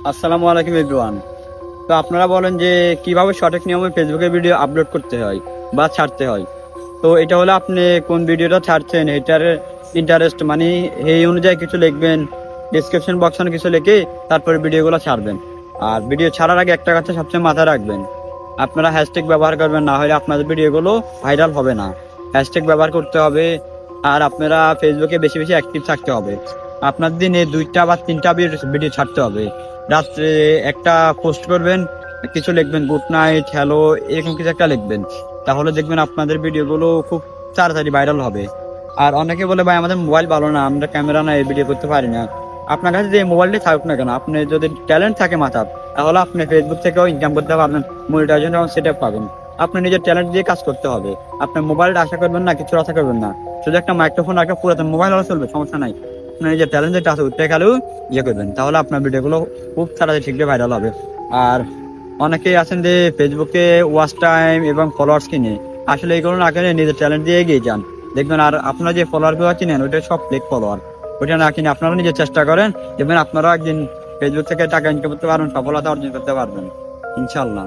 আসসালামু আলাইকুম এভরিওয়ান। তো আপনারা বলেন যে কিভাবে সঠিক নিয়মে ফেসবুকে ভিডিও আপলোড করতে হয় বা ছাড়তে হয়। তো এটা হলো আপনি কোন ভিডিওটা ছাড়ছেন এটার ইন্টারেস্ট মানে এই অনুযায়ী কিছু লিখবেন, ডিসক্রিপশন বক্সে কিছু লিখে তারপরে ভিডিওগুলো ছাড়বেন। আর ভিডিও ছাড়ার আগে একটা কথা সবসময় মাথায় রাখবেন, আপনারা হ্যাশট্যাগ ব্যবহার করবেন, না হলে আপনাদের ভিডিওগুলো ভাইরাল হবে না। হ্যাশট্যাগ ব্যবহার করতে হবে। আর আপনারা ফেসবুকে বেশি বেশি অ্যাক্টিভ থাকতে হবে। আপনার দিনে 2টা বা 3টা ভিডিও ছাড়তে হবে। রাত্রে একটা পোস্ট করবেন, কিছু লিখবেন, গুড নাইট, হ্যালো, এরকম কিছু একটা লিখবেন। তাহলে দেখবেন আপনাদের ভিডিওগুলো খুব তাড়াতাড়ি ভাইরাল হবে। আর অনেকে বলে ভাই আমাদের মোবাইল ভালো না, আমরা ক্যামেরা না, এই ভিডিও করতে পারি না। আপনার কাছে যে মোবাইলটি থাকুক না কেন, আপনি যদি ট্যালেন্ট থাকে মাথার, তাহলে আপনি ফেসবুক থেকেও ইনকাম করতে পারবেন, মনিটাইজেশন এবং সেট আপ পাবেন। আপনি নিজের ট্যালেন্ট দিয়ে কাজ করতে হবে। আপনার মোবাইলটা আশা করবেন না, কিছু আশা করবেন না। শুধু একটা মাইক্রোফোন রাখা, পুরাতন মোবাইল হলে চলবে, সমস্যা নাই। আপনার নিজের ট্যালেন্ট যেটা আছে ওইটা খেলেও করবেন, তাহলে আপনার ভিডিওগুলো খুব তাড়াতাড়ি শীঘ্রই ভাইরাল হবে। আর অনেকেই আছেন যে ফেসবুকে ওয়াচ টাইম এবং ফলোয়ার্স কিনে, আসলে এইগুলো না কিনে নিজের ট্যালেন্ট দিয়ে এগিয়ে যান। দেখবেন আর আপনারা যে ফলোয়ার গুলো কিনেন ওইটা সব ফেক ফলোয়ার। ওইটা না কিনে আপনারা নিজে চেষ্টা করেন, দেখবেন আপনারা একদিন ফেসবুক থেকে টাকা ইনকাম করতে পারবেন, সফলতা অর্জন করতে পারবেন ইনশাল্লাহ।